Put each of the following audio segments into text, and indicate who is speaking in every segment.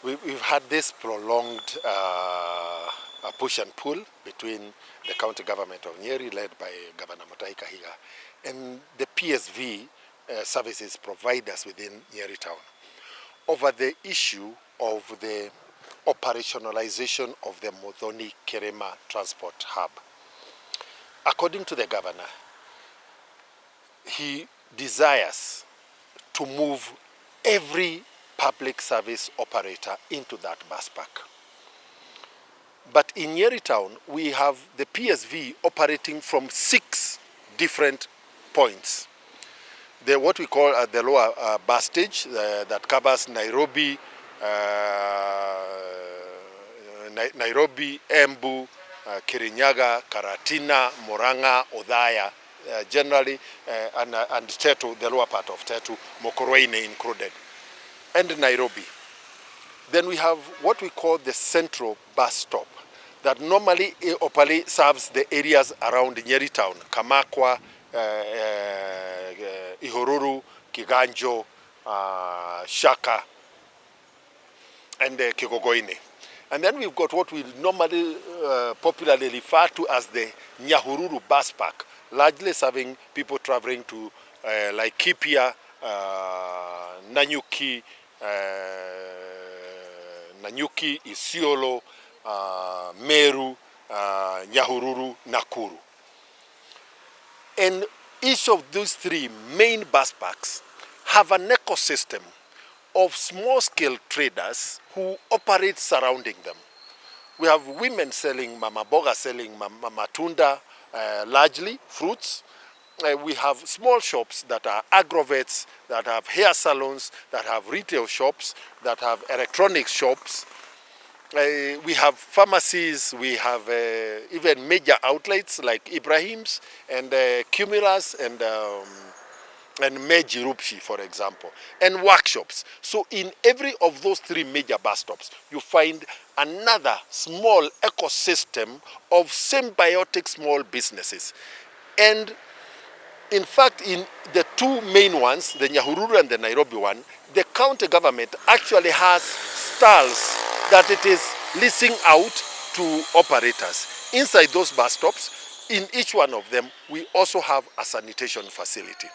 Speaker 1: We've had this prolonged push and pull between the county government of Nyeri, led by Governor Mutahi Kahiga, and the PSV services providers within Nyeri town over the issue of the operationalization of the Muthoni Kerema transport hub. According to the governor, he desires to move every public service operator into that bus park. But in Nyeri town, we have the PSV operating from 6 different points. What we call the lower bus stage that covers Nairobi, Embu, Kirinyaga, Karatina, Murang'a, Othaya, generally, and Tetu, the lower part of Tetu, Mokoroine included, and Nairobi. Then we have what we call the central bus stop that normally serves the areas around Nyeri town, Kamakwa, Ihururu, Kiganjo, Shaka, and Kigogoine. And then we've got what we normally popularly refer to as the Nyahururu bus park, largely serving people traveling to Laikipia, Nanyuki, Isiolo, Meru, Nyahururu, Nakuru. And each of those 3 main bus parks have an ecosystem of small-scale traders who operate surrounding them. We have women selling, Mama Boga selling matunda, largely fruits. We have small shops that are agrovets, that have hair salons, that have retail shops, that have electronics shops. We have pharmacies, we have even major outlets like Ibrahim's and Cumulus and Meji Rupshi, for example, and workshops. So in every of those 3 major bus stops, you find another small ecosystem of symbiotic small businesses. And in fact, in the 2 main ones, the Nyahururu and the Nairobi one, the county government actually has stalls that it is leasing out to operators. Inside those bus stops, in each one of them, we also have a sanitation facility.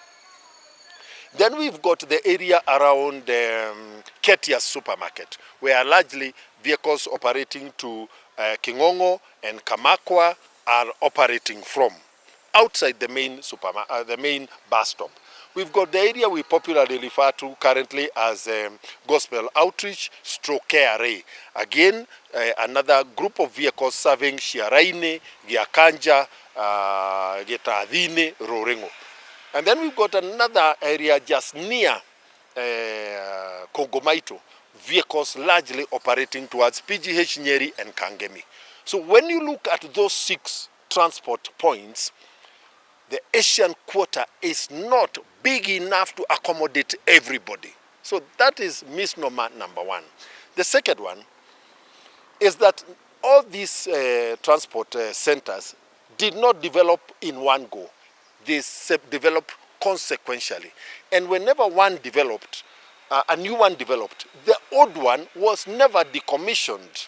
Speaker 1: Then we've got the area around Ketia's supermarket, where largely vehicles operating to Kingongo and Kamakwa are operating from, outside the main bus stop. We've got the area we popularly refer to currently as Gospel Outreach Stroke KRA. Again, another group of vehicles serving Shiaraine, Giakanja, Getadine, Rorengo. And then we've got another area just near Kongomaito, vehicles largely operating towards PGH Nyeri and Kangemi. So when you look at those 6 transport points, the Asian quarter is not big enough to accommodate everybody. So that is misnomer number 1. The second one is that all these transport centers did not develop in one go. They developed consequentially. And whenever one developed, a new one developed, the old one was never decommissioned.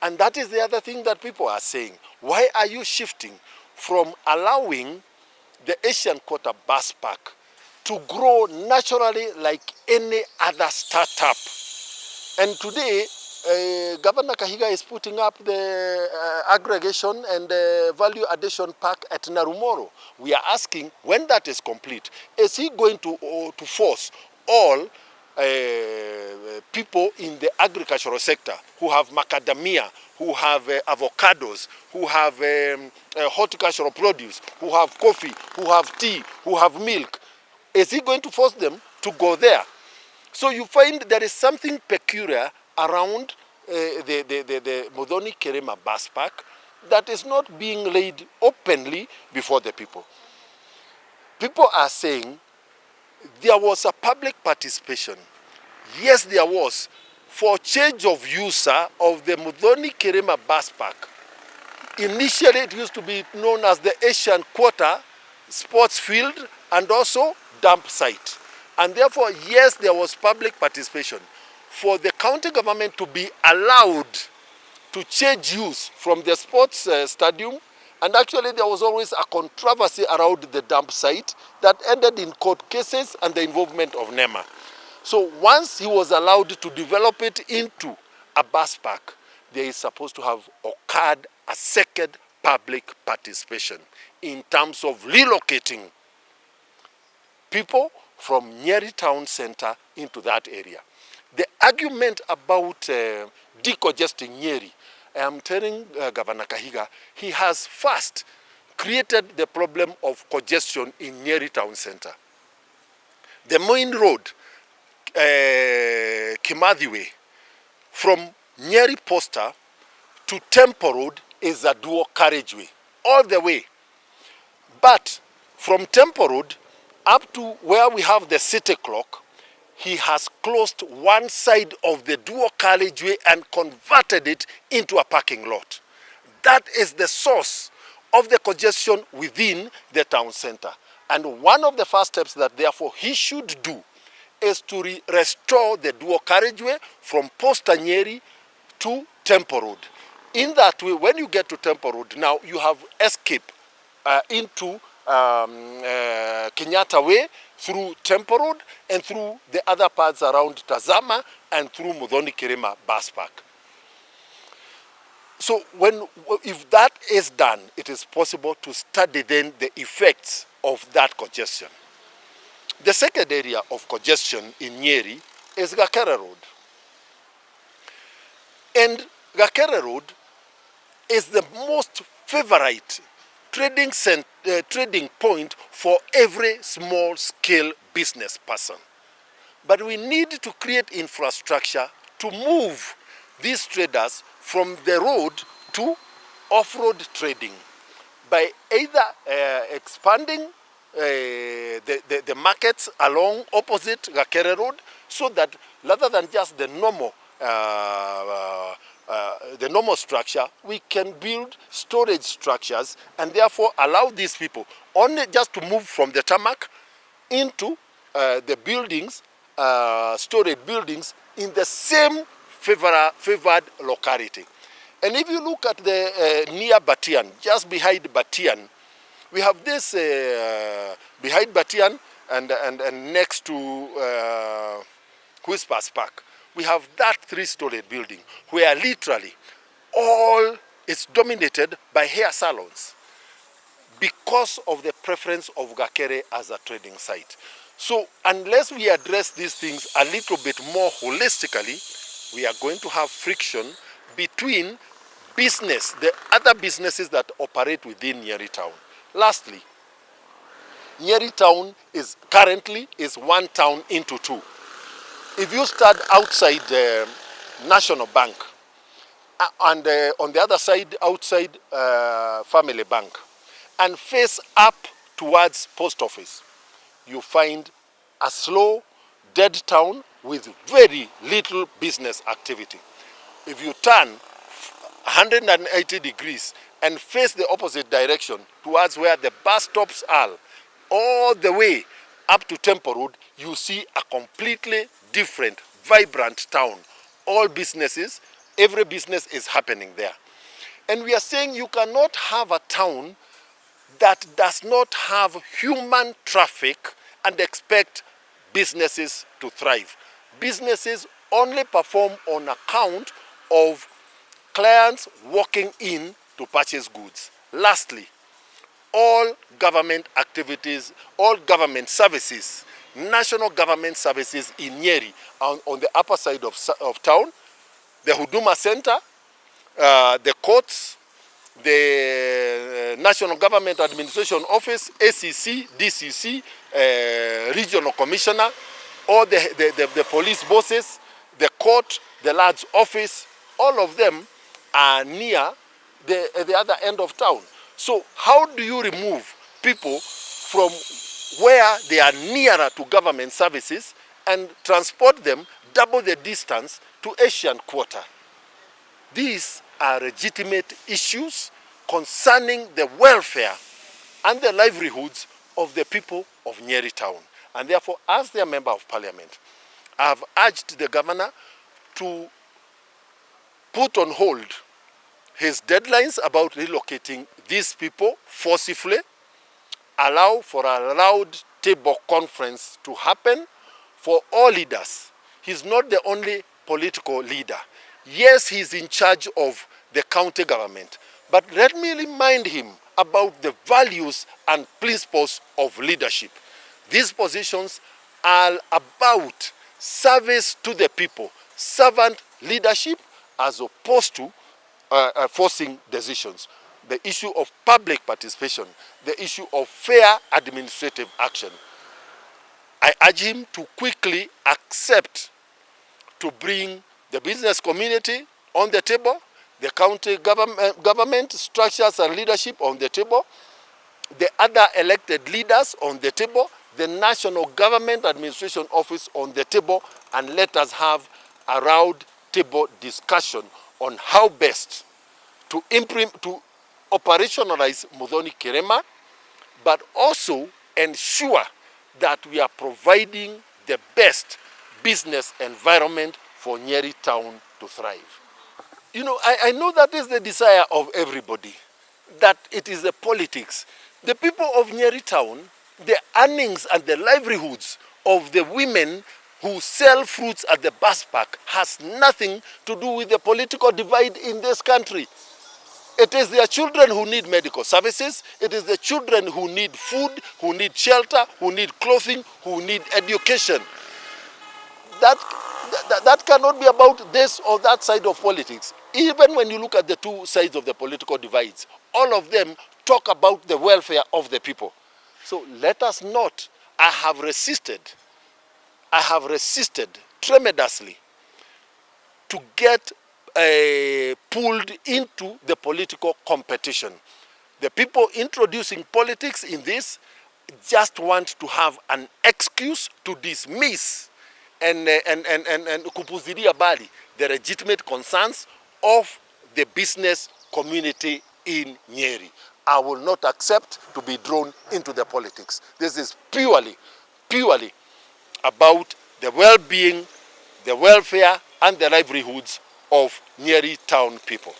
Speaker 1: And that is the other thing that people are saying. Why are you shifting from allowing the Asian Quarter bus park to grow naturally like any other startup? And today, Governor Kahiga is putting up the aggregation and value addition park at Narumoro. We are asking, when that is complete, is he going to force all people in the agricultural sector who have macadamia, who have avocados, who have horticultural produce, who have coffee, who have tea, who have milk, is he going to force them to go there? So you find there is something peculiar around the Muthoni Kerema bus park that is not being laid openly before the people. People are saying there was a public participation. Yes, there was, for change of user of the Muthoni Kerema bus park. Initially, it used to be known as the Asian Quarter Sports Field and also dump site. And therefore, yes, there was public participation for the county government to be allowed to change use from the sports stadium. And actually there was always a controversy around the dump site that ended in court cases and the involvement of NEMA. So once he was allowed to develop it into a bus park, there is supposed to have occurred a second public participation in terms of relocating people from Nyeri town center into that area. The argument about decongesting Nyeri, I am telling Governor Kahiga, he has first created the problem of congestion in Nyeri town center. The main road, Kimathi Way, from Nyeri Posta to Temple Road is a dual carriageway, all the way. But from Temple Road up to where we have the city clock, he has closed one side of the dual carriageway and converted it into a parking lot. That is the source of the congestion within the town center. And one of the first steps that therefore he should do is to restore the dual carriageway from Posta Nyeri to Temple Road. In that way, when you get to Temple Road, now you have escape into Kenyatta Way, through Temple Road, and through the other parts around Tazama, and through Muthoni Kirima Bus Park. So if that is done, it is possible to study then the effects of that congestion. The second area of congestion in Nyeri is Gakere Road. And Gakere Road is the most favorite trading point for every small-scale business person. But we need to create infrastructure to move these traders from the road to off-road trading by either expanding the markets along opposite Gakere Road, so that rather than just the normal structure, we can build storage structures and therefore allow these people only just to move from the tarmac into the buildings, storage buildings in the same favored locality. And if you look at the near Batian, just behind Batian, we have this behind Batian and next to Whispers Park. We have that three-story building where literally all is dominated by hair salons because of the preference of Gakere as a trading site. So unless we address these things a little bit more holistically, we are going to have friction between business, the other businesses that operate within Nyeri town. Lastly, Nyeri town is currently one town into two. If you start outside the National Bank and on the other side outside Family Bank and face up towards Post Office, you find a slow, dead town with very little business activity. If you turn 180 degrees and face the opposite direction towards where the bus stops are, all the way up to Temple Road, you see a completely different, vibrant town. All businesses, every business is happening there. And we are saying you cannot have a town that does not have human traffic and expect businesses to thrive. Businesses only perform on account of clients walking in to purchase goods. Lastly, all government activities, all government services, national government services in Nyeri on the upper side of town, the Huduma Center, the courts, the National Government Administration Office, ACC, DCC, Regional Commissioner, all the police bosses, the court, the large office, all of them are near the other end of town. So how do you remove people from where they are nearer to government services and transport them double the distance to Asian Quarter? These are legitimate issues concerning the welfare and the livelihoods of the people of Nyeri town. And therefore, as their member of parliament, I have urged the governor to put on hold his deadlines about relocating these people forcibly, allow for a round table conference to happen for all leaders. He's not the only political leader. Yes, he's in charge of the county government, but let me remind him about the values and principles of leadership. These positions are about service to the people, servant leadership, as opposed to forcing decisions. The issue of public participation, the issue of fair administrative action. I urge him to quickly accept to bring the business community on the table, the county government structures and leadership on the table, the other elected leaders on the table, the National Government Administration Office on the table, and let us have a round table discussion on how best to operationalize Muthoni Kirema, but also ensure that we are providing the best business environment for Nyeri town to thrive. You know, I know that is the desire of everybody, that it is the politics. The people of Nyeri town, the earnings and the livelihoods of the women who sell fruits at the bus park has nothing to do with the political divide in this country. It is their children who need medical services. It is the children who need food, who need shelter, who need clothing, who need education. That cannot be about this or that side of politics. Even when you look at the two sides of the political divides, all of them talk about the welfare of the people. So let us not. I have resisted tremendously to get pulled into the political competition. The people introducing politics in this just want to have an excuse to dismiss and kupuzilia bali the legitimate concerns of the business community in Nyeri. I will not accept to be drawn into the politics. This is purely about the well-being, the welfare, and the livelihoods of Nyeri town people.